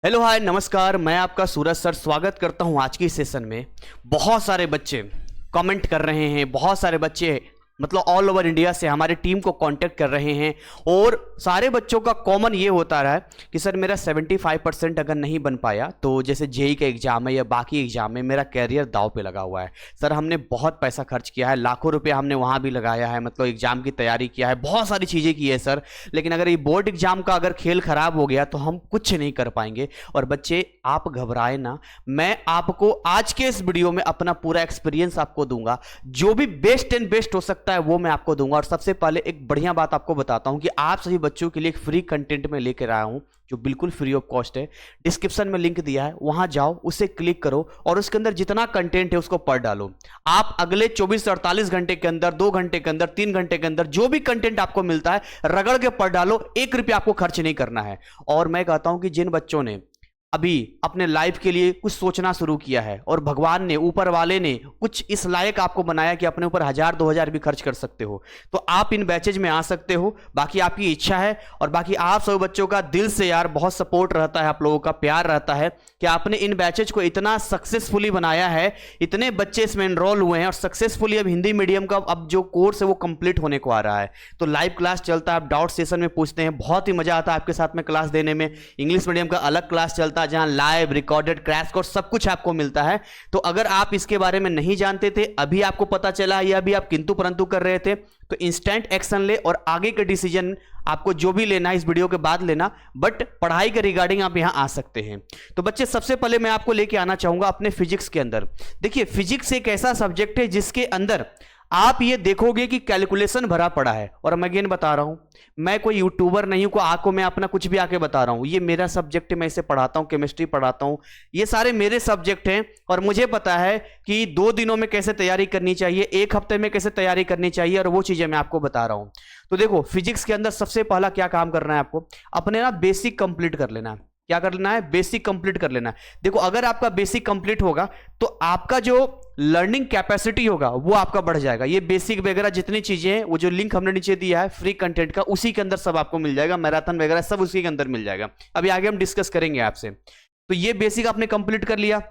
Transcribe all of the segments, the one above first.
Hello hi नमस्कार। मैं आपका सूरज सर स्वागत करता हूं आज की सेशन में। बहुत सारे बच्चे कमेंट कर रहे हैं, बहुत सारे बच्चे मतलब ऑल ओवर इंडिया से हमारी टीम को कांटेक्ट कर रहे हैं और सारे बच्चों का कॉमन ये होता रहा है कि सर मेरा 75% अगर नहीं बन पाया तो जैसे जेई का एग्जाम है या बाकी एग्जाम है, मेरा कैरियर दांव पे लगा हुआ है। सर हमने बहुत पैसा खर्च किया है, लाखों रुपया हमने वहाँ भी लगाया है, मतलब एग्जाम की तैयारी किया है, बहुत सारी चीज़ें की है सर, लेकिन अगर ये बोर्ड एग्जाम का अगर खेल खराब हो गया तो हम कुछ नहीं कर पाएंगे। और बच्चे आप घबराए ना, मैं आपको आज के इस वीडियो में अपना पूरा एक्सपीरियंस आपको दूंगा, जो भी बेस्ट एंड बेस्ट हो सकता है वो मैं आपको दूंगा। और सबसे पहले एक बढ़िया बात आपको बताता हूं कि आप सभी बच्चों के लिए एक फ्री कंटेंट में लेकर आया हूं जो बिल्कुल फ्री ऑफ कॉस्ट है। डिस्क्रिप्शन में लिंक दिया है, वहां जाओ, उसे क्लिक करो और उसके अंदर जितना कंटेंट है उसको पढ़ डालो। आप अगले 24 से 48 घंटे के अंदर, 2 घंटे के अंदर, 3 घंटे के अंदर जो भी कंटेंट आपको मिलता है रगड़ के पढ़ डालो। 1 रुपया आपको खर्च नहीं करना है। और मैं कहता हूं कि जिन बच्चों ने अभी अपने लाइफ के लिए कुछ सोचना शुरू किया है और भगवान ने, ऊपर वाले ने कुछ इस लायक आपको बनाया कि अपने ऊपर 1000-2000 भी खर्च कर सकते हो, तो आप इन बैचेज में आ सकते हो। बाकी आपकी इच्छा है और बाकी आप सब बच्चों का दिल से यार बहुत सपोर्ट रहता है, आप लोगों का प्यार रहता है कि आपने इन बैचेज को इतना सक्सेसफुली बनाया है, इतने बच्चे इसमें एनरोल हुए हैं और सक्सेसफुली अब हिंदी मीडियम का अब जो कोर्स है वो कंप्लीट होने को आ रहा है। तो लाइव क्लास चलता है, आप डाउट सेशन में पूछते हैं, बहुत ही मजा आता है आपके साथ में क्लास देने में। इंग्लिश मीडियम का अलग क्लास चलता है जहां लाइव रिकॉर्डेड क्रैश कोर्स सब कुछ आपको मिलता है। तो अगर आप इसके बारे में नहीं जानते थे, अभी आपको पता चला या अभी आप किंतु परंतु कर रहे थे, तो इंस्टेंट एक्शन ले और आगे के डिसीजन आपको जो भी लेना है इस वीडियो के बाद लेना, बट पढ़ाई के रिगार्डिंग आप यहां आ सकते हैं। तो बच्चे सबसे पहले मैं आपको लेके आना चाहूंगा अपने फिजिक्स के अंदर। देखिए फिजिक्स एक ऐसा सब्जेक्ट है जिसके अंदर आप ये देखोगे कि कैलकुलेशन भरा पड़ा है। और मैं अगेन बता रहा हूं, मैं कोई यूट्यूबर नहीं हूं को आपको मैं अपना कुछ भी आके बता रहा हूं। ये मेरा सब्जेक्ट है, मैं इसे पढ़ाता हूं, केमिस्ट्री पढ़ाता हूं, ये सारे मेरे सब्जेक्ट हैं और मुझे पता है कि 2 दिनों में कैसे तैयारी करनी चाहिए, 1 हफ्ते में कैसे तैयारी करनी चाहिए, और वो चीजें मैं आपको बता रहा हूं। तो देखो फिजिक्स के अंदर सबसे पहला क्या काम करना है आपको, अपने ना बेसिक कंप्लीट कर लेना है। क्या कर लेना है? बेसिक कंप्लीट कर लेना है। देखो अगर आपका बेसिक कंप्लीट होगा तो आपका जो लर्निंग कैपेसिटी होगा वो आपका बढ़ जाएगा। ये बेसिक वगैरह जितनी चीजें हैं, वो जो लिंक हमने नीचे दिया है फ्री कंटेंट का, उसी के अंदर सब आपको मिल जाएगा। मैराथन वगैरह सब उसी के अंदर मिल जाएगा। अभी आगे हम डिस्कस करेंगे आपसे। तो ये बेसिक आपने कंप्लीट कर लिया।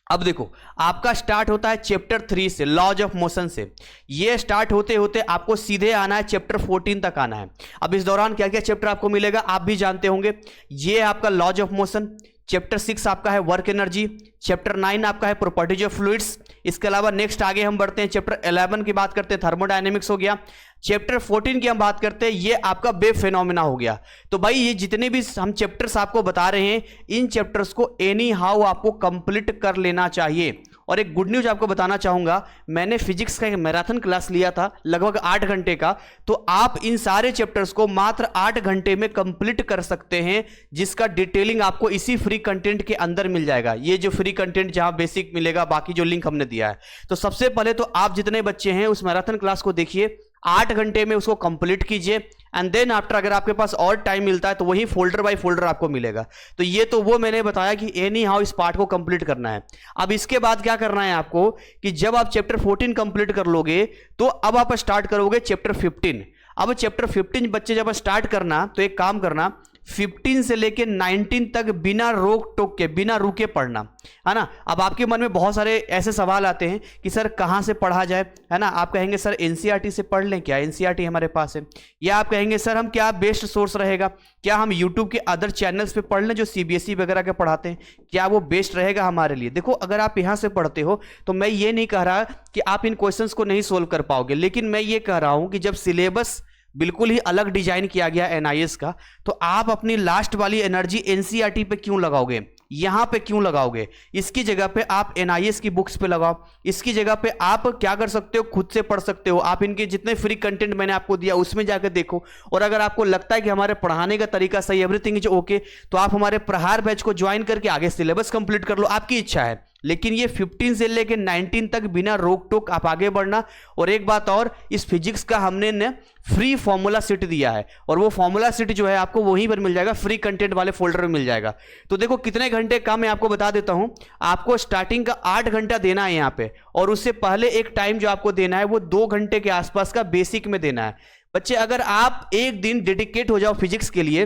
अब देखो आपका स्टार्ट होता है चैप्टर 3 से, लॉज ऑफ मोशन से। ये स्टार्ट होते होते आपको सीधे आना है चैप्टर 14 तक आना है। अब इस दौरान क्या क्या चैप्टर आपको मिलेगा आप भी जानते होंगे। ये आपका लॉज ऑफ मोशन, चैप्टर 6 आपका है वर्क एनर्जी, चैप्टर 9 आपका है प्रॉपर्टीज ऑफ फ्लूइड्स। इसके अलावा नेक्स्ट आगे हम बढ़ते हैं, चैप्टर 11 की बात करते हैं, थर्मोडायनेमिक्स हो गया। चैप्टर 14 की हम बात करते हैं, ये आपका वेव फेनोमेना हो गया। तो भाई ये जितने भी हम चैप्टर्स आपको बता रहे हैं, इन चैप्टर्स को एनी हाउ आपको कंप्लीट कर लेना चाहिए। और एक गुड न्यूज आपको बताना चाहूंगा, मैंने फिजिक्स का एक मैराथन क्लास लिया था लगभग 8 घंटे का, तो आप इन सारे चैप्टर्स को मात्र 8 घंटे में कंप्लीट कर सकते हैं, जिसका डिटेलिंग आपको इसी फ्री कंटेंट के अंदर मिल जाएगा। ये जो फ्री कंटेंट जहां बेसिक मिलेगा, बाकी जो लिंक हमने दिया है। तो सबसे पहले तो आप जितने बच्चे हैं उस मैराथन क्लास को देखिए, 8 घंटे में उसको कंप्लीट कीजिए, एंड देन आफ्टर अगर आपके पास और टाइम मिलता है तो वही फोल्डर बाय फोल्डर आपको मिलेगा। तो ये तो वो मैंने बताया कि एनी हाउ इस पार्ट को कंप्लीट करना है। अब इसके बाद क्या करना है आपको कि जब आप चैप्टर 14 कंप्लीट कर लोगे तो अब आप स्टार्ट करोगे चैप्टर 15। अब चैप्टर 15 बच्चे जब स्टार्ट करना तो एक काम करना, 15 से लेके 19 तक बिना रोक टोक के, बिना रुके पढ़ना, है ना। अब आपके मन में बहुत सारे ऐसे सवाल आते हैं कि सर कहाँ से पढ़ा जाए, है ना। आप कहेंगे सर एनसीईआरटी से पढ़ लें क्या, एनसीईआरटी हमारे पास है। या आप कहेंगे सर हम क्या बेस्ट सोर्स रहेगा, क्या हम यूट्यूब के अदर चैनल्स पे पढ़ लें जो सीबीएसई वगैरह के पढ़ाते हैं, क्या वो बेस्ट रहेगा हमारे लिए। देखो अगर आप यहाँ से पढ़ते हो तो मैं ये नहीं कह रहा कि आप इन क्वेश्चंस को नहीं सोल्व कर पाओगे, लेकिन मैं ये कह रहा हूं कि जब सिलेबस बिल्कुल ही अलग डिजाइन किया गया एनआईएस का, तो आप अपनी लास्ट वाली एनर्जी एनसीईआरटी पे क्यों लगाओगे, यहां पे क्यों लगाओगे। इसकी जगह पे आप एनआईएस की बुक्स पे लगाओ। इसकी जगह पे आप क्या कर सकते हो, खुद से पढ़ सकते हो। आप इनके जितने फ्री कंटेंट मैंने आपको दिया उसमें जाकर देखो, और अगर आपको लगता है कि हमारे पढ़ाने का तरीका सही, एवरीथिंग इज ओके, तो आप हमारे प्रहार बैच को ज्वाइन करके आगे सिलेबस कंप्लीट कर लो, आपकी इच्छा है। लेकिन ये 15 से लेके 19 तक बिना रोक टोक आप आगे बढ़ना। और एक बात और, इस फिजिक्स का हमने ने फ्री फॉर्मूला सेट दिया है, और वो फॉर्मूला सेट जो है आपको वहीं पर मिल जाएगा, फ्री कंटेंट वाले फोल्डर में मिल जाएगा। तो देखो कितने घंटे का मैं आपको बता देता हूं। आपको स्टार्टिंग का 8 घंटा देना है यहां पे, और उससे पहले एक टाइम जो आपको देना है वो 2 घंटे के आसपास का बेसिक में देना है। बच्चे अगर आप एक दिन डेडिकेट हो जाओ फिजिक्स के लिए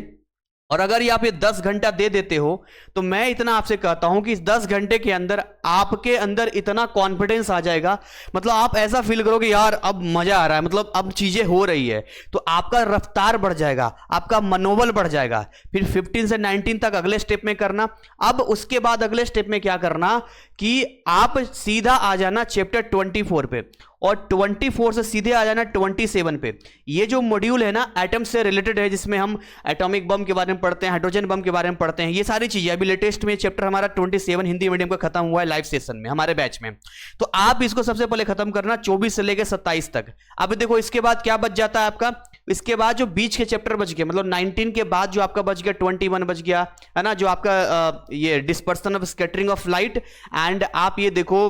और अगर ये आप ये 10 घंटा दे देते हो तो मैं इतना आपसे कहता हूं कि इस 10 घंटे के अंदर आपके अंदर इतना कॉन्फिडेंस आ जाएगा, मतलब आप ऐसा फील करोगे यार अब मजा आ रहा है, मतलब अब चीजें हो रही है, तो आपका रफ्तार बढ़ जाएगा, आपका मनोबल बढ़ जाएगा। फिर 15 से 19 तक अगले स्टेप में करना। अब उसके बाद अगले स्टेप में क्या करना कि आप सीधा आ जाना चैप्टर 24 पे, और 24 से सीधे आ जाना 27 पे। ये जो मॉड्यूल है ना एटम से रिलेटेड है, जिसमें हम एटॉमिक बम के बारे में पढ़ते हैं, हाइड्रोजन बम के बारे में पढ़ते हैं, ये सारी चीजें। अभी लेटेस्ट में चैप्टर हमारा 27 हिंदी मीडियम का खत्म हुआ है लाइव सेशन में हमारे बैच में। तो आप इसको सबसे पहले खत्म करना 24 से लेकर 27 तक। अब देखो इसके बाद क्या बच जाता है आपका, इसके बाद जो बीच के चैप्टर बच गए, मतलब 19 के बाद जो आपका बच गया 21 बच गया है ना, जो आपका ये dispersion of scattering of light, and आप ये देखो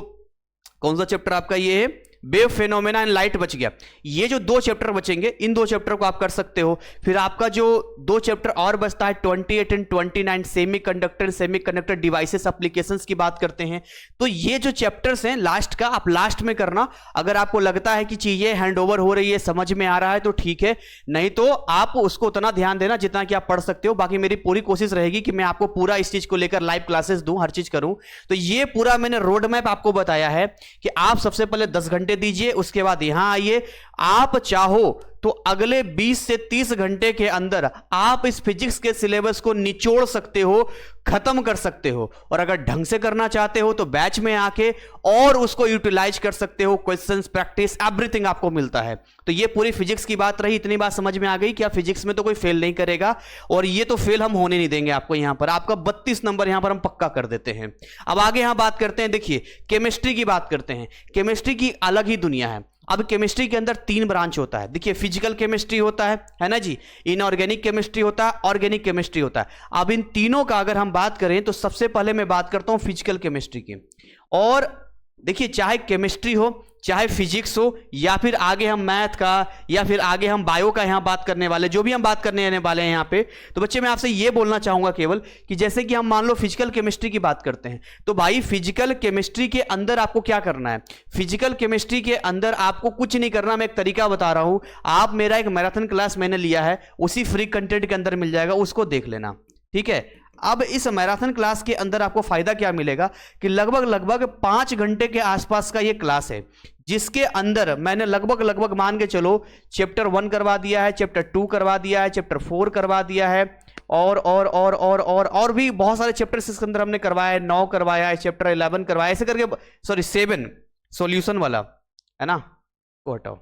कौन सा चैप्टर आपका ये है, वेव फेनोमेना एंड लाइट बच गया। ये जो 2 चैप्टर बचेंगे, इन 2 चैप्टर को आप कर सकते हो। फिर आपका जो 2 चैप्टर और बचता है 28 एंड 29 सेमीकंडक्टर डिवाइसेस एप्लीकेशंस की बात करते हैं। तो ये जो चैप्टर्स हैं लास्ट का, आप लास्ट में करना। अगर आपको लगता है कि चीजें हैंड ओवर हो रही है, समझ में आ रहा है तो ठीक है, नहीं तो आप उसको उतना ध्यान देना जितना कि आप पढ़ सकते हो। बाकी मेरी पूरी कोशिश रहेगी कि मैं आपको पूरा इस चीज को लेकर लाइव क्लासेस दूं, हर चीज करूं। तो ये पूरा मैंने रोड मैप आपको बताया है कि आप सबसे पहले 10 घंटे दीजिए, उसके बाद यहां आइए। आप चाहो तो अगले 20 से 30 घंटे के अंदर आप इस फिजिक्स के सिलेबस को निचोड़ सकते हो, खत्म कर सकते हो। और अगर ढंग से करना चाहते हो तो बैच में आके और उसको यूटिलाइज कर सकते हो। क्वेश्चंस, प्रैक्टिस, एवरीथिंग आपको मिलता है। तो ये पूरी फिजिक्स की बात रही। इतनी बात समझ में आ गई कि आप फिजिक्स में तो कोई फेल नहीं करेगा, और ये तो फेल हम होने नहीं देंगे आपको। यहां पर आपका 32 नंबर यहां पर हम पक्का कर देते हैं। अब आगे यहां बात करते हैं, देखिए केमिस्ट्री की बात करते हैं। केमिस्ट्री की अलग ही दुनिया है। अब केमिस्ट्री के अंदर 3 ब्रांच होता है। देखिए फिजिकल केमिस्ट्री होता है ना जी, इनऑर्गेनिक केमिस्ट्री होता है, ऑर्गेनिक केमिस्ट्री होता है। अब इन तीनों का अगर हम बात करें तो सबसे पहले मैं बात करता हूं फिजिकल केमिस्ट्री की। और देखिए चाहे केमिस्ट्री हो, चाहे फिजिक्स हो, या फिर आगे हम मैथ का, या फिर आगे हम बायो का यहां बात करने वाले, जो भी हम बात करने वाले हैं यहां पे, तो बच्चे मैं आपसे ये बोलना चाहूंगा केवल कि जैसे कि हम मान लो फिजिकल केमिस्ट्री की बात करते हैं, तो भाई फिजिकल केमिस्ट्री के अंदर आपको क्या करना है। फिजिकल केमिस्ट्री के अंदर आपको कुछ नहीं करना, मैं एक तरीका बता रहा हूं। आप मेरा एक मैराथन क्लास मैंने लिया है, उसी फ्री कंटेंट के अंदर मिल जाएगा, उसको देख लेना, ठीक है। अब इस मैराथन क्लास के अंदर आपको फायदा क्या मिलेगा कि लगभग 5 घंटे के आसपास का ये क्लास है, जिसके अंदर मैंने लगभग मान के चलो चैप्टर 1 करवा दिया है, चैप्टर 2 करवा दिया है, चैप्टर 4 करवा दिया है, और भी बहुत सारे चैप्टर्स इसके अंदर हमने करवाया है। 9 करवाया है, चैप्टर 11 करवाया, ऐसे करके, सॉरी 7 सॉल्यूशन वाला है ना, वो हटाओ,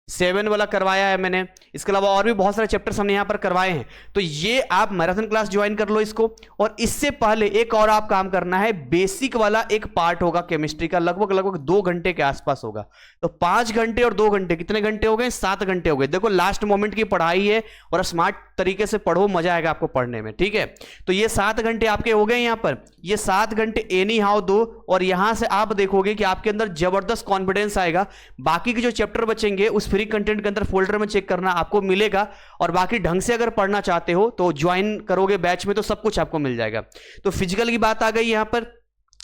7 वाला करवाया है मैंने। इसके अलावा और भी बहुत सारे चैप्टर्स हमने यहां पर करवाए हैं। तो ये आप मैराथन क्लास ज्वाइन कर लो इसको। और इससे पहले एक और आप काम करना है, बेसिक वाला एक पार्ट होगा केमिस्ट्री का, लगभग 2 घंटे के आसपास होगा। तो 5 घंटे और 2 घंटे कितने घंटे हो गए, 7 घंटे हो गए। देखो लास्ट मोमेंट की पढ़ाई है, और स्मार्ट तरीके से पढ़ो, मजा आएगा आपको पढ़ने में, ठीक है। तो ये 7 घंटे आपके हो गए यहां पर। ये 7 घंटे एनी हाउ दो, और यहां से आप देखोगे कि आपके अंदर जबरदस्त कॉन्फिडेंस आएगा। बाकी के जो चैप्टर बचेंगे उस फ्री कंटेंट के अंदर फोल्डर में चेक करना, आपको मिलेगा। और बाकी ढंग से अगर पढ़ना चाहते हो तो ज्वाइन करोगे बैच में, तो सब कुछ आपको मिल जाएगा। तो फिजिकल की बात आ गई यहां पर।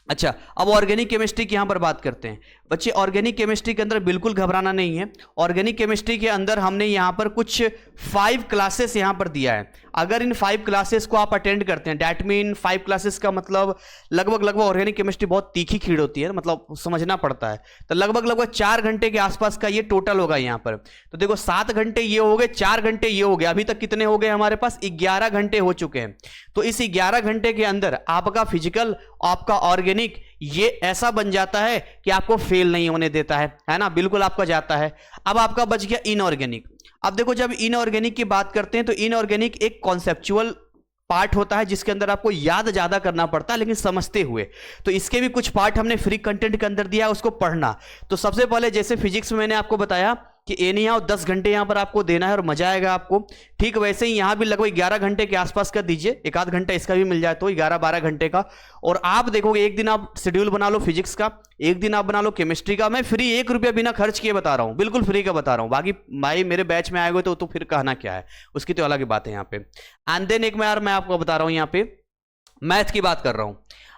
अच्छा, अब ऑर्गेनिक केमिस्ट्री की यहां पर बात करते हैं। बच्चे ऑर्गेनिक केमिस्ट्री के अंदर बिल्कुल घबराना नहीं है। ऑर्गेनिक केमिस्ट्री के अंदर हमने यहां पर कुछ 5 क्लासेस यहां पर दिया है। अगर इन 5 क्लासेस को आप अटेंड करते हैं, डैट मीन 5 क्लासेस का मतलब लगभग ऑर्गेनिक केमिस्ट्री बहुत तीखी खीड़ होती है, मतलब समझना पड़ता है। तो लगभग 4 घंटे के आसपास का ये टोटल होगा यहां पर। तो देखो 7 घंटे ये हो गए, 4 घंटे ये हो गए, अभी तक कितने हो गए हमारे पास, 11 घंटे हो चुके हैं। तो इस 11 घंटे के अंदर आपका फिजिकल, आपका ऑर्गेनिक, ये ऐसा बन जाता है कि आपको फेल नहीं होने देता है ना, बिल्कुल आपका जाता है। अब आपका बच गया इनऑर्गेनिक। अब देखो जब इनऑर्गेनिक की बात करते हैं तो इनऑर्गेनिक एक कॉन्सेप्चुअल पार्ट होता है, जिसके अंदर आपको याद ज्यादा करना पड़ता है लेकिन समझते हुए। तो इसके भी कुछ पार्ट हमने फ्री कंटेंट के अंदर दिया है, उसको पढ़ना। तो सबसे पहले जैसे फिजिक्स में मैंने आपको बताया कि एनी हाउ 10 घंटे यहां पर आपको देना है और मजा आएगा आपको, ठीक वैसे ही यहां भी लगभग 11 घंटे के आसपास का दीजिए, 1 आध घंटा इसका भी मिल जाए तो 11-12 घंटे का। और आप देखोगे एक दिन आप शेड्यूल बना लो फिजिक्स का, एक दिन आप बना लो केमिस्ट्री का। मैं फ्री 1 रुपया बिना खर्च किए बता रहा हूं, बिल्कुल फ्री का बता रहा हूं। बाकी भाई मेरे बैच में आए हुए तो फिर कहना क्या है, उसकी तो अलग ही बात है यहाँ पे। एंड देन एक मैं आपको बता रहा हूं यहाँ पे मैथ की बात कर रहा हूं।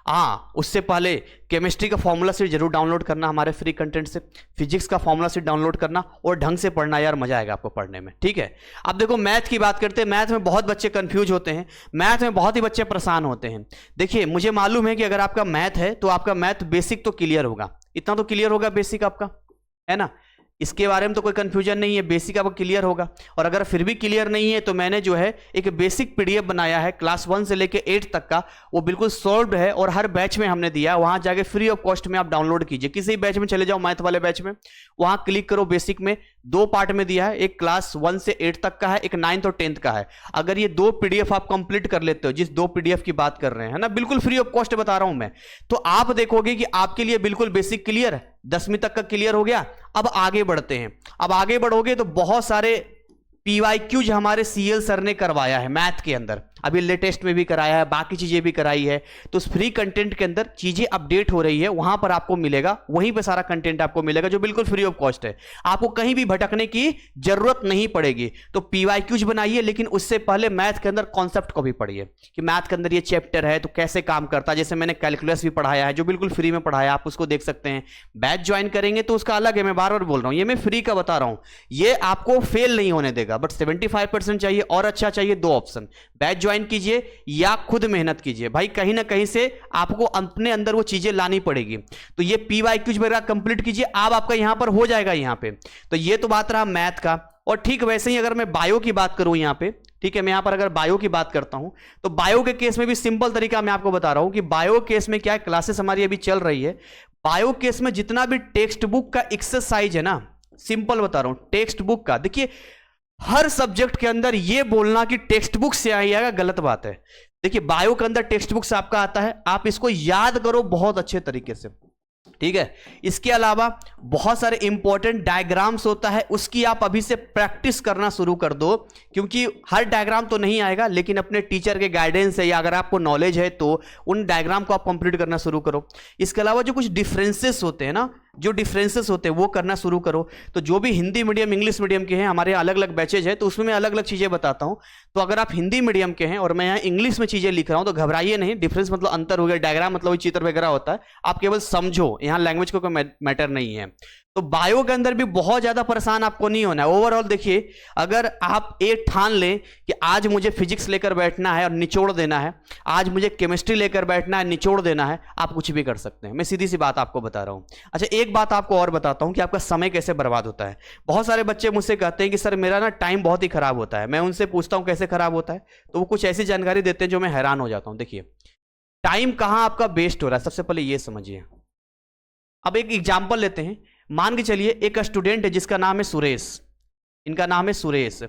हाँ, उससे पहले केमिस्ट्री का फॉर्मूला सीट जरूर डाउनलोड करना हमारे फ्री कंटेंट से, फिजिक्स का फॉर्मूला सीट डाउनलोड करना और ढंग से पढ़ना यार, मजा आएगा आपको पढ़ने में, ठीक है। अब देखो मैथ की बात करते हैं। मैथ में बहुत बच्चे कंफ्यूज होते हैं, मैथ में बहुत ही बच्चे परेशान होते हैं। देखिए मुझे मालूम है कि अगर आपका मैथ है तो आपका मैथ बेसिक तो क्लियर होगा, इतना तो क्लियर होगा बेसिक आपका, है ना, इसके बारे में तो कोई कंफ्यूजन नहीं है, बेसिक आपको क्लियर होगा। और अगर फिर भी क्लियर नहीं है तो मैंने जो है एक बेसिक पीडीएफ बनाया है क्लास 1 से लेके 8 तक का, वो बिल्कुल सॉल्व्ड है और हर बैच में हमने दिया है, वहां जाके फ्री ऑफ कॉस्ट में आप डाउनलोड कीजिए। किसी बैच में चले जाओ, मैथ वाले बैच में, वहां क्लिक करो, बेसिक में 2 पार्ट में दिया है, एक क्लास 1 से 8 तक का है, एक 9th और 10th का है। अगर ये 2 पीडीएफ आप कंप्लीट कर लेते हो, जिस 2 पीडीएफ की बात कर रहे हैं ना, बिल्कुल फ्री ऑफ कॉस्ट बता रहा हूं मैं, तो आप देखोगे कि आपके लिए बिल्कुल बेसिक क्लियर है, 10वीं तक का क्लियर हो गया। अब आगे बढ़ते हैं। अब आगे बढ़ोगे तो बहुत सारे पीवाईक्यूज हमारे सीएल सर ने करवाया है मैथ के अंदर, अभी लेटेस्ट में भी कराया है, बाकी चीजें भी कराई है। तो उस फ्री कंटेंट के अंदर चीजें अपडेट हो रही है, वहां पर आपको मिलेगा, वहीं पे सारा कंटेंट आपको मिलेगा जो बिल्कुल फ्री ऑफ कॉस्ट है, आपको कहीं भी भटकने की जरूरत नहीं पड़ेगी। तो पीवाईक्यूज बनाइए, लेकिन उससे पहले मैथ के अंदर कॉन्सेप्ट को भी पढ़िए कि मैथ के अंदर ये चैप्टर है तो कैसे काम करता है। जैसे मैंने कैलकुलस भी पढ़ाया है जो बिल्कुल फ्री में पढ़ाया, आप उसको देख सकते हैं। बैच ज्वाइन करेंगे तो उसका अलग है, मैं बार बार बोल रहा हूं, ये मैं फ्री का बता रहा हूं, ये आपको फेल नहीं होने देगा। बट 75% चाहिए और अच्छा चाहिए, 2 ऑप्शन, बैच ज्वाइन कीजिए या खुद मेहनत कीजिए। भाई कहीं ना कहीं से आपको अपने अंदर वो चीजें लानी पड़ेगी। तो ये पीवाईक्यूज वगैरह कंप्लीट कीजिए, अब आपका यहां पर हो जाएगा यहाँ पे। तो ये तो बात रहा मैथ का। और ठीक वैसे ही अगर मैं बायो की बात करूं यहाँ पे, ठीक है, मैं यहां पर अगर बायो की बात करता हूं तो बायो के केस में भी सिंपल तरीका मैं आपको बता रहा हूं कि बायो केस में क्या है, क्लासेस हमारी अभी चल रही है। बायो केस में जितना भी टेक्स्ट बुक का एक्सरसाइज है ना, सिंपल बता रहा हूं, टेक्स्ट बुक का, देखिए हर सब्जेक्ट के अंदर ये बोलना कि टेक्स्ट बुक से आएगा गलत बात है। देखिए बायो के अंदर टेक्स्ट बुक से आपका आता है, आप इसको याद करो बहुत अच्छे तरीके से, ठीक है। इसके अलावा बहुत सारे इंपॉर्टेंट डायग्राम्स होता है, उसकी आप अभी से प्रैक्टिस करना शुरू कर दो, क्योंकि हर डायग्राम तो नहीं आएगा, लेकिन अपने टीचर के गाइडेंस है या अगर आपको नॉलेज है तो उन डायग्राम को आप कंप्लीट करना शुरू करो। इसके अलावा जो कुछ डिफरेंसेस होते हैं ना, जो डिफरेंसेस होते हैं वो करना शुरू करो। तो जो भी हिंदी मीडियम इंग्लिश मीडियम के हैं, हमारे यहाँ अलग अलग बैचेज है, तो उसमें मैं अलग अलग चीजें बताता हूं। तो अगर आप हिंदी मीडियम के हैं और मैं यहाँ इंग्लिश में चीजें लिख रहा हूं तो घबराइए नहीं, डिफरेंस मतलब अंतर हो गया, डायग्राम मतलब चित्र वगैरह होता है, आप केवल समझो, यहाँ लैंग्वेज को कोई मैटर नहीं है। तो बायो के अंदर भी बहुत ज्यादा परेशान आपको नहीं होना है। ओवरऑल देखिए, अगर आप एक ठान लें कि आज मुझे फिजिक्स लेकर बैठना है और निचोड़ देना है, आज मुझे केमिस्ट्री लेकर बैठना है, निचोड़ देना है, आप कुछ भी कर सकते हैं। मैं सीधी सी बात आपको बता रहा हूं। अच्छा एक बात आपको और बताता हूं कि आपका समय कैसे बर्बाद होता है। बहुत सारे बच्चे मुझसे कहते हैं कि सर मेरा ना टाइम बहुत ही खराब होता है। मैं उनसे पूछता हूं कैसे खराब होता है, तो वो कुछ ऐसी जानकारी देते हैं जो मैं हैरान हो जाता हूं। देखिए टाइम कहां आपका वेस्ट हो रहा है, सबसे पहले ये समझिए। अब एक एग्जाम्पल लेते हैं, मान के चलिए एक स्टूडेंट है जिसका नाम है सुरेश, इनका नाम है सुरेश।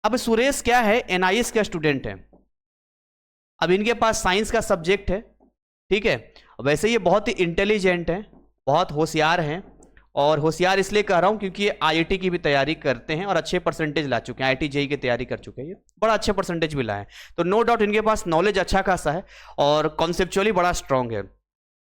अब सुरेश क्या है, एनआईएस का स्टूडेंट है। अब इनके पास साइंस का सब्जेक्ट है, ठीक है। वैसे ये बहुत ही इंटेलिजेंट है, बहुत होशियार हैं, और होशियार इसलिए कह रहा हूं क्योंकि ये आईआईटी की भी तैयारी करते हैं और अच्छे परसेंटेज ला चुके हैं, आईआईटी जेईई की तैयारी कर चुके हैं, ये बड़ा अच्छे परसेंटेज भी लाए। तो नो डाउट इनके पास नॉलेज अच्छा खासा है और कॉन्सेप्चुअली बड़ा स्ट्रांग है।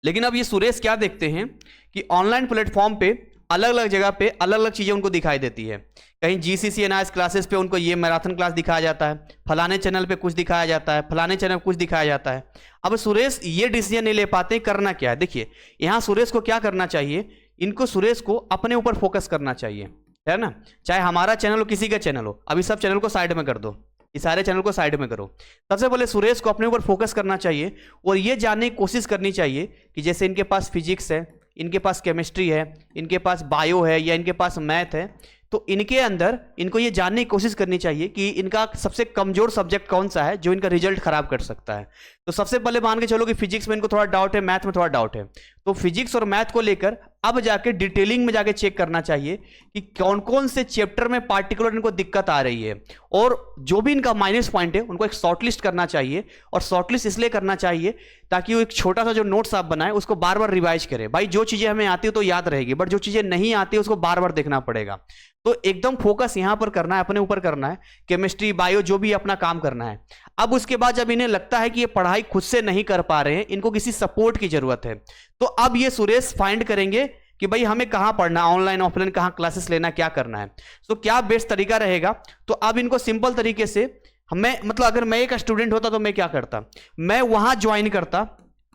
लेकिन अब ये सुरेश क्या देखते हैं कि ऑनलाइन प्लेटफॉर्म पे अलग अलग जगह पे अलग अलग चीज़ें उनको दिखाई देती है। कहीं जीसीसी एनआईएस क्लासेस पे उनको ये मैराथन क्लास दिखाया जाता है, फलाने चैनल पे कुछ दिखाया जाता है, फलाने चैनल पे कुछ दिखाया जाता है। अब सुरेश ये डिसीजन नहीं ले पाते, करना क्या है। देखिए यहाँ सुरेश को क्या करना चाहिए, इनको सुरेश को अपने ऊपर फोकस करना चाहिए, है ना। चाहे हमारा चैनल हो, किसी का चैनल हो, अभी सब चैनल को साइड में कर दो, इस सारे चैनल को साइड में करो। सबसे पहले सुरेश को अपने ऊपर फोकस करना चाहिए और ये जानने की कोशिश करनी चाहिए कि जैसे इनके पास फिजिक्स है, इनके पास केमिस्ट्री है, इनके पास बायो है या इनके पास मैथ है, तो इनके अंदर इनको ये जानने की कोशिश करनी चाहिए कि इनका सबसे कमजोर सब्जेक्ट कौन सा है जो इनका रिजल्ट खराब कर सकता है। तो सबसे पहले मान के चलो कि फिजिक्स में इनको थोड़ा डाउट है, मैथ में थोड़ा डाउट है, तो फिजिक्स और मैथ को लेकर अब जाके डिटेलिंग में जाके चेक करना चाहिए कि कौन कौन से चैप्टर में पार्टिकुलर इनको दिक्कत आ रही है, और जो भी इनका माइनस पॉइंट है उनको एक शॉर्टलिस्ट करना चाहिए। और शॉर्टलिस्ट इसलिए करना चाहिए ताकि वो एक छोटा सा जो नोट्स आप बनाए उसको बार बार रिवाइज करें। भाई जो चीजें हमें आती है तो याद रहेगी, बट जो चीजें नहीं आती है उसको बार बार देखना पड़ेगा। तो एकदम फोकस यहां पर करना है, अपने ऊपर करना है, केमिस्ट्री बायो जो भी अपना काम करना है। अब उसके बाद जब इन्हें लगता है कि ये पढ़ाई खुद से नहीं कर पा रहे हैं, इनको किसी सपोर्ट की जरूरत है, तो अब ये सुरेश फाइंड करेंगे कि भाई हमें कहां पढ़ना, ऑनलाइन ऑफलाइन कहां क्लासेस लेना, क्या करना है। तो क्या बेस्ट तरीका रहेगा, तो अब इनको सिंपल तरीके से, मैं मतलब अगर मैं एक स्टूडेंट होता तो मैं क्या करता, मैं वहां ज्वाइन करता,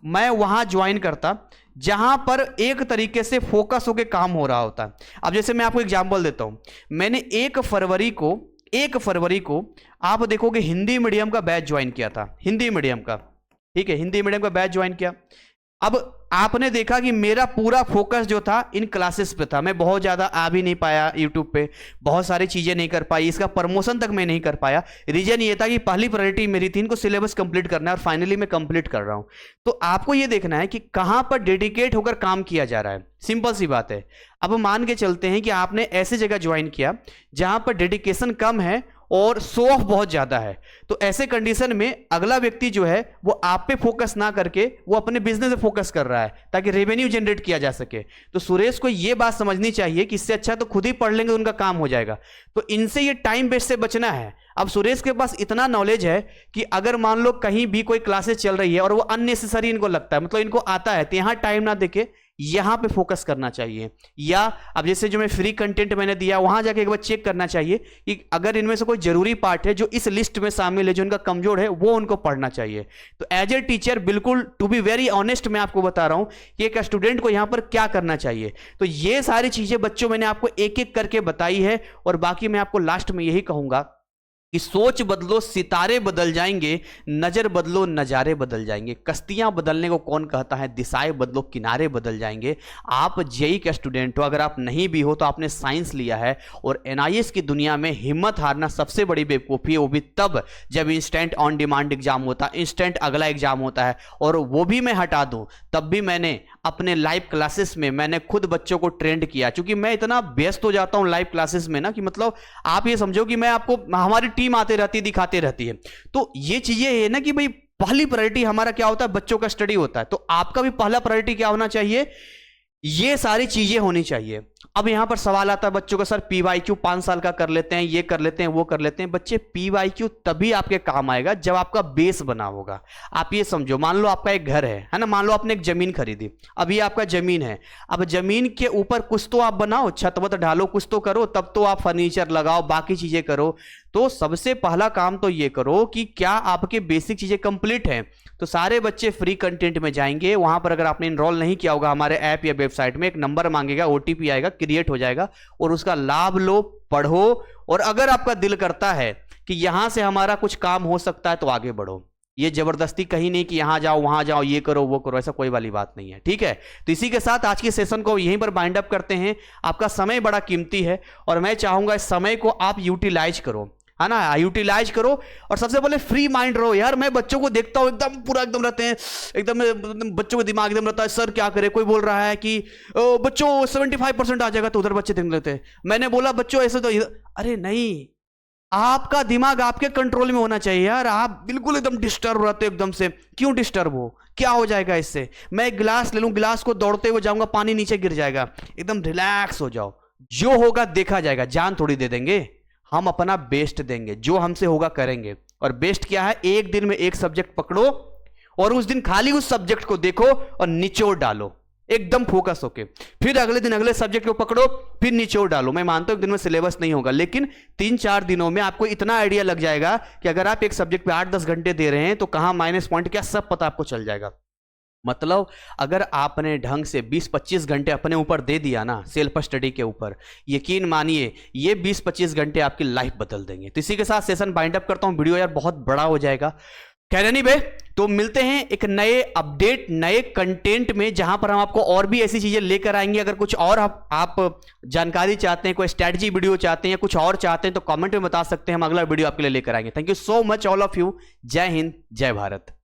मैं वहां ज्वाइन करता जहां पर एक तरीके से फोकस होकर काम हो रहा होता। अब जैसे मैं आपको एग्जांपल देता हूं, मैंने 1 फरवरी को आप देखोगे हिंदी मीडियम का बैच ज्वाइन किया था, हिंदी मीडियम का, ठीक है, हिंदी मीडियम का बैच ज्वाइन किया। अब आपने देखा कि मेरा पूरा फोकस जो था इन क्लासेस पे था, मैं बहुत ज्यादा आ भी नहीं पाया यूट्यूब पे, बहुत सारी चीजें नहीं कर पाई, इसका प्रमोशन तक मैं नहीं कर पाया। रीजन ये था कि पहली प्रायोरिटी मेरी थी इनको सिलेबस कंप्लीट करना है और फाइनली मैं कंप्लीट कर रहा हूं। तो आपको ये देखना है कि कहां पर डेडिकेट होकर काम किया जा रहा है, सिंपल सी बात है। अब मान के चलते हैं कि आपने ऐसी जगह ज्वाइन किया जहां पर डेडिकेशन कम है और शो ऑफ बहुत ज्यादा है, तो ऐसे कंडीशन में अगला व्यक्ति जो है वो आप पे फोकस ना करके वो अपने बिजनेस पे फोकस कर रहा है ताकि रेवेन्यू जनरेट किया जा सके। तो सुरेश को ये बात समझनी चाहिए कि इससे अच्छा तो खुद ही पढ़ लेंगे, उनका काम हो जाएगा। तो इनसे ये टाइम वेस्ट से बचना है। अब सुरेश के पास इतना नॉलेज है कि अगर मान लो कहीं भी कोई क्लासेस चल रही है और वो अननेसेसरी इनको लगता है, मतलब इनको आता है, तो यहां टाइम ना देके यहां पे फोकस करना चाहिए। या अब जैसे जो मैं फ्री कंटेंट मैंने दिया वहां जाके एक बार चेक करना चाहिए कि अगर इनमें से कोई जरूरी पार्ट है जो इस लिस्ट में शामिल है, जो उनका कमजोर है, वो उनको पढ़ना चाहिए। तो एज ए टीचर बिल्कुल टू बी वेरी ऑनेस्ट मैं आपको बता रहा हूं कि एक स्टूडेंट को यहां पर क्या करना चाहिए। तो ये सारी चीजें बच्चों मैंने आपको एक एक करके बताई है और बाकी मैं आपको लास्ट में यही कहूंगा कि सोच बदलो सितारे बदल जाएंगे, नजर बदलो नजारे बदल जाएंगे। कश्तियां बदलने को कौन कहता है, दिशाएं बदलो किनारे बदल जाएंगे। आप जेई के स्टूडेंट हो, अगर आप नहीं भी हो तो आपने साइंस लिया है, और एनआईएस की दुनिया में हिम्मत हारना सबसे बड़ी बेवकूफ़ी है, वो भी तब जब इंस्टेंट ऑन डिमांड एग्जाम होता है, इंस्टेंट अगला एग्जाम होता है। और वो भी मैं हटा दूं तब भी मैंने अपने लाइव क्लासेस में मैंने खुद बच्चों को ट्रेंड किया, क्योंकि मैं इतना व्यस्त हो जाता हूं लाइव क्लासेस में ना कि मतलब आप ये समझो कि मैं आपको, हमारी टीम आते रहती है, दिखाते रहती है। तो ये चीजें है ना कि भाई पहली प्रायोरिटी हमारा क्या होता है, बच्चों का स्टडी होता है। तो आपका भी पहला प्रायोरिटी क्या होना चाहिए, ये सारी चीजें होनी चाहिए। अब यहां पर सवाल आता है बच्चों का, सर पीवाईक्यू 5 साल का कर लेते हैं, ये कर लेते हैं, वो कर लेते हैं। बच्चे पीवाईक्यू तभी आपके काम आएगा जब आपका बेस बना होगा। आप ये समझो, मान लो आपका एक घर है ना, मान लो आपने एक जमीन खरीदी, अब ये आपका जमीन है। अब जमीन के ऊपर कुछ तो आप बनाओ, छत वत ढालो, कुछ तो करो, तब तो आप फर्नीचर लगाओ, बाकी चीजें करो। तो सबसे पहला काम तो ये करो कि क्या आपके बेसिक चीजें कंप्लीट हैं। तो सारे बच्चे फ्री कंटेंट में जाएंगे, वहां पर अगर आपने इनरोल नहीं किया होगा हमारे ऐप या वेबसाइट में, एक नंबर मांगेगा, ओटीपी आएगा, क्रिएट हो जाएगा, और उसका लाभ लो, पढ़ो। और अगर आपका दिल करता है कि यहां से हमारा कुछ काम हो सकता है तो आगे बढ़ो। ये जबरदस्ती कहीं नहीं कि यहां जाओ वहां जाओ, ये करो वो करो, ऐसा कोई वाली बात नहीं है, ठीक है। तो इसी के साथ आज के सेशन को यहीं पर बाइंड अप करते हैं। आपका समय बड़ा कीमती है और मैं चाहूंगा इस समय को आप यूटिलाइज करो, है ना, यूटिलाइज करो। और सबसे पहले फ्री माइंड रहो यार। मैं बच्चों को देखता हूं एकदम पूरा एकदम रहते हैं, एकदम बच्चों का दिमाग एकदम रहता है, सर क्या करे। कोई बोल रहा है कि बच्चों 75% आ जाएगा, तो उधर बच्चे देख लेते हैं। मैंने बोला बच्चों ऐसे तो अरे नहीं, आपका दिमाग आपके कंट्रोल में होना चाहिए यार। आप बिल्कुल एकदम डिस्टर्ब रहते हो एकदम से, क्यों डिस्टर्ब हो, क्या हो जाएगा इससे। मैं एक गिलास ले लूं, गिलास को दौड़ते हुए जाऊंगा, पानी नीचे गिर जाएगा। एकदम रिलैक्स हो जाओ, जो होगा देखा जाएगा। जान थोड़ी दे देंगे, हम अपना बेस्ट देंगे, जो हमसे होगा करेंगे। और बेस्ट क्या है, एक दिन में एक सब्जेक्ट पकड़ो और उस दिन खाली उस सब्जेक्ट को देखो और निचोड़ डालो, एकदम फोकस होके। फिर अगले दिन अगले सब्जेक्ट को पकड़ो, फिर निचोड़ डालो। मैं मानता हूं एक दिन में सिलेबस नहीं होगा, लेकिन 3-4 दिनों में आपको इतना आइडिया लग जाएगा कि अगर आप एक सब्जेक्ट पे 8-10 घंटे दे रहे हैं तो कहां माइनस पॉइंट क्या सब पता आपको चल जाएगा। मतलब अगर आपने ढंग से 20-25 घंटे अपने ऊपर दे दिया ना सेल्फ स्टडी के ऊपर, यकीन मानिए ये 20-25 घंटे आपकी लाइफ बदल देंगे। तो इसी के साथ सेशन बाइंड अप करता हूं, वीडियो यार बहुत बड़ा हो जाएगा। खैर नहीं बे, तो मिलते हैं एक नए अपडेट, नए कंटेंट में, जहां पर हम आपको और भी ऐसी चीजें लेकर आएंगे। अगर कुछ और आप जानकारी चाहते हैं, कोई स्ट्रैटेजी वीडियो चाहते हैं या कुछ और चाहते हैं तो कमेंट में बता सकते हैं, हम अगला वीडियो आपके लिए लेकर आएंगे। Thank you so much all of you. जय हिंद, जय भारत।